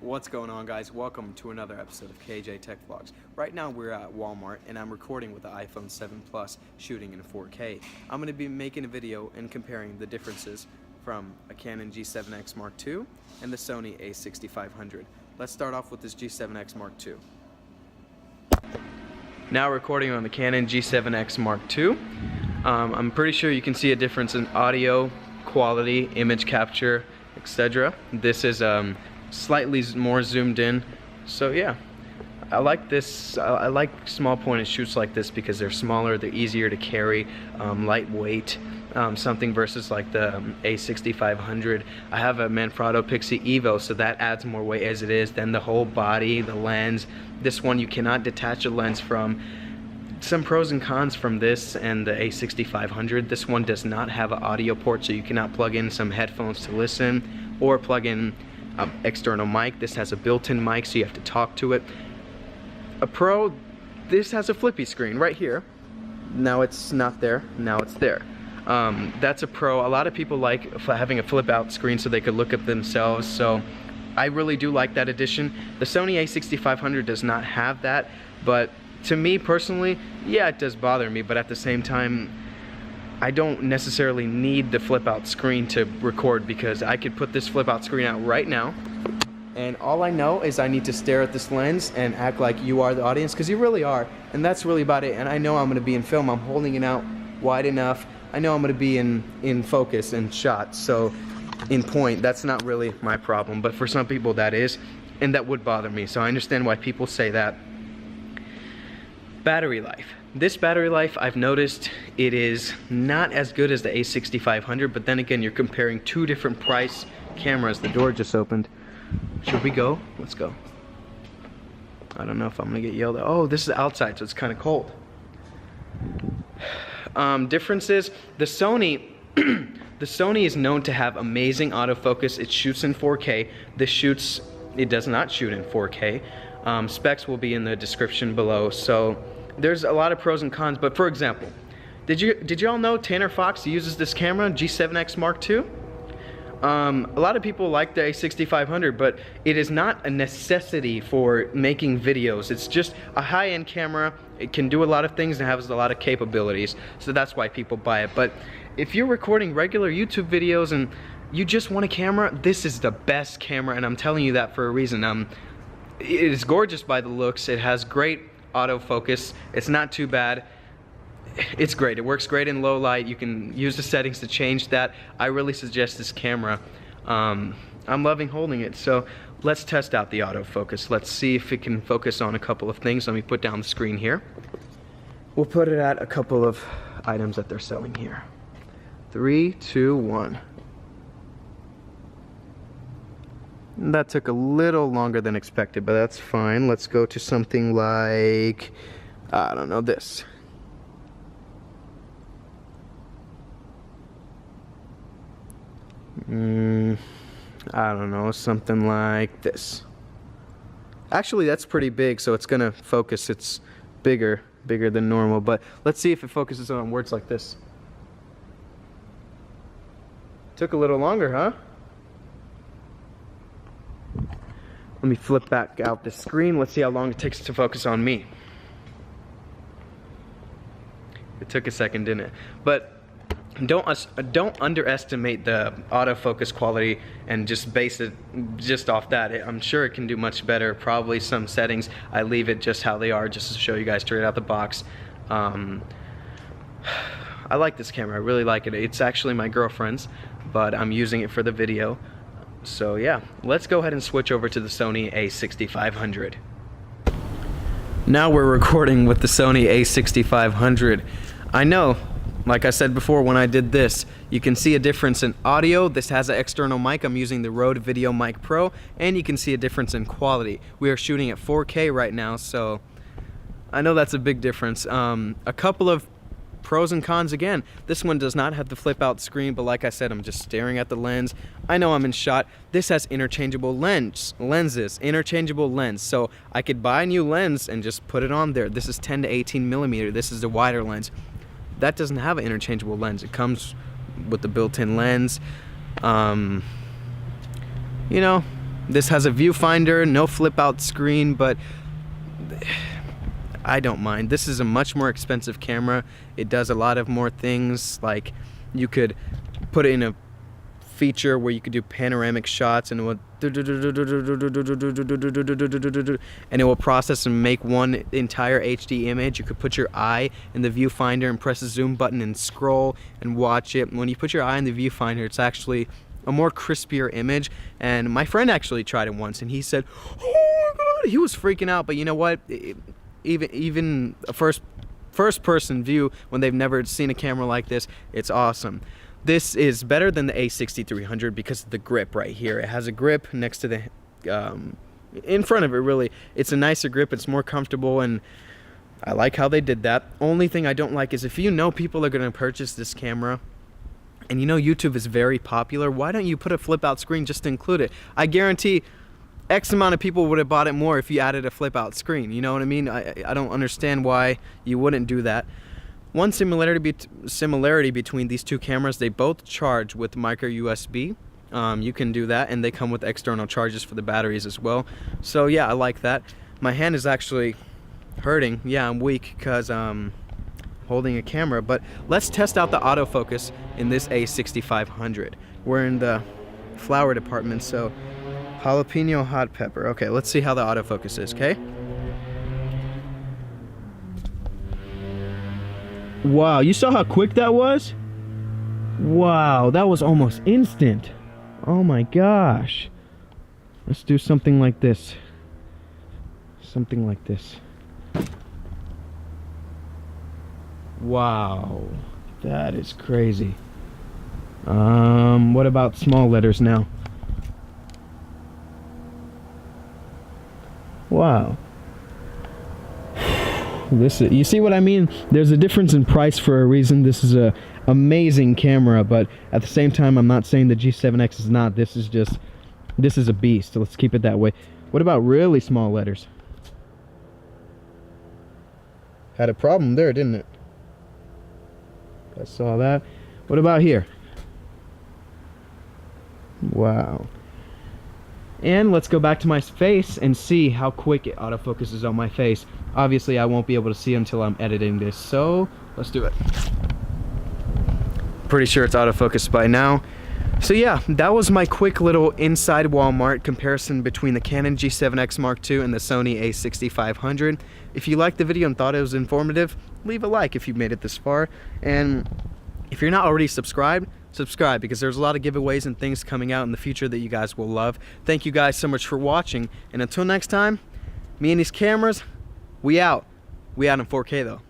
What's going on, guys? Welcome to another episode of KJ Tech Vlogs. Right now we're at Walmart and I'm recording with the iPhone 7 Plus shooting in 4K. I'm going to be making a video and comparing the differences from a Canon G7X Mark II and the Sony A6500. Let's start off with this G7X Mark II. Now recording on the Canon G7X Mark II. I'm pretty sure you can see a difference in audio quality, image capture, etc. This is slightly more zoomed in, so yeah, I like this. I like small point and shoots like this because they're smaller, they're easier to carry, lightweight, something versus like the A6500. I have a Manfrotto Pixie Evo, so that adds more weight as it is. Then the whole body, the lens, this one you cannot detach a lens from. Some pros and cons from this and the A6500. This one does not have an audio port, so you cannot plug in some headphones to listen or plug in external mic. This has a built-in mic, so you have to talk to it. A pro, this has a flippy screen right here. Now it's not there, now it's there. That's a pro. A lot of people like having a flip out screen so they could look at themselves, so I really do like that addition. The Sony A6500 does not have that, but to me personally, yeah, it does bother me, but at the same time, I don't necessarily need the flip out screen to record, because I could put this flip out screen out right now and all I know is I need to stare at this lens and act like you are the audience, because you really are, and that's really about it. And I know I'm going to be in film. I'm holding it out wide enough. I know I'm going to be in focus and shot, so in point. That's not really my problem, but for some people that is, and that would bother me, so I understand why people say that. Battery life. This battery life, I've noticed it is not as good as the A6500, but then again, you're comparing two different price cameras. The door just opened. Should we go? Let's go. I don't know if I'm gonna get yelled at. Oh, this is outside, so it's kind of cold. Differences, the Sony the Sony is known to have amazing autofocus. It shoots in 4K. It does not shoot in 4K. Specs will be in the description below, so there's a lot of pros and cons. But for example, did you all know Tanner Fox uses this camera, G7X Mark II? A lot of people like the A6500, but it is not a necessity for making videos. It's just a high-end camera. It can do a lot of things and has a lot of capabilities, so that's why people buy it. But if you're recording regular YouTube videos and you just want a camera, this is the best camera, and I'm telling you that for a reason. It is gorgeous by the looks. It has great autofocus. It's not too bad. It's great. It works great in low light. You can use the settings to change that. I really suggest this camera. I'm loving holding it. So let's test out the autofocus. Let's see if it can focus on a couple of things. Let me put down the screen here. We'll put it at a couple of items that they're selling here. 3, 2, 1. That took a little longer than expected, but that's fine. Let's go to something like, I don't know, this. I don't know, something like this. Actually, that's pretty big, so it's gonna focus. It's bigger than normal, but let's see if it focuses on words like this. Took a little longer, huh? Let me flip back out the screen. Let's see how long it takes to focus on me. It took a second, didn't it? But don't underestimate the autofocus quality and just base it just off that. I'm sure it can do much better. Probably some settings, I leave it just how they are, just to show you guys straight out the box. I like this camera. I really like it. It's actually my girlfriend's, but I'm using it for the video. So yeah, let's go ahead and switch over to the Sony A6500. Now we're recording with the Sony A6500. I know, like I said before when I did this, you can see a difference in audio. This has an external mic. I'm using the Rode Video Mic Pro, and you can see a difference in quality. We are shooting at 4K right now, so I know that's a big difference. A couple of pros and cons again. This one does not have the flip out screen, but like I said, I'm just staring at the lens. I know I'm in shot. This has interchangeable interchangeable lens. So I could buy a new lens and just put it on there. This is 10 to 18 millimeter. This is the wider lens. That doesn't have an interchangeable lens. It comes with the built-in lens. You know, This has a viewfinder, no flip out screen, but I don't mind. This is a much more expensive camera. It does a lot of more things, like you could put it in a feature where you could do panoramic shots and it will process and make one entire HD image. You could put your eye in the viewfinder and press the zoom button and scroll and watch it. When you put your eye in the viewfinder, it's actually a more crispier image. And my friend actually tried it once and he said, oh my god, he was freaking out. But you know what, even a first person view, when they've never seen a camera like this, it's awesome. This is better than the A6300 because of the grip right here. It has a grip next to the in front of it, really. It's a nicer grip, it's more comfortable, and I like how they did that. Only thing I don't like is if you know people are going to purchase this camera and you know YouTube is very popular, why don't you put a flip out screen just to include it? I guarantee X amount of people would have bought it more if you added a flip out screen. You know what I mean? I don't understand why you wouldn't do that. One similarity between these two cameras, they both charge with micro USB. You can do that, and they come with external charges for the batteries as well. So yeah, I like that. My hand is actually hurting. Yeah, I'm weak because I'm holding a camera. But let's test out the autofocus in this A6500. We're in the flower department, so jalapeno hot pepper. Okay, let's see how the autofocus is, okay? Wow, you saw how quick that was? Wow, that was almost instant. Oh my gosh. Let's do something like this. Something like this. Wow, that is crazy. What about small letters now? Wow. You see what I mean? There's a difference in price for a reason. This is a amazing camera, but at the same time, I'm not saying the G7X is not. This is a beast. Let's keep it that way. What about really small letters? Had a problem there, didn't it? I saw that. What about here? Wow. And let's go back to my face and see how quick it autofocuses on my face. Obviously, I won't be able to see until I'm editing this, so let's do it. Pretty sure it's autofocused by now. So yeah, that was my quick little inside Walmart comparison between the Canon G7X Mark II and the Sony A6500. If you liked the video and thought it was informative, leave a like if you've made it this far. And if you're not already subscribed, subscribe, because there's a lot of giveaways and things coming out in the future that you guys will love. Thank you guys so much for watching, and until next time, me and these cameras, we out in 4K though.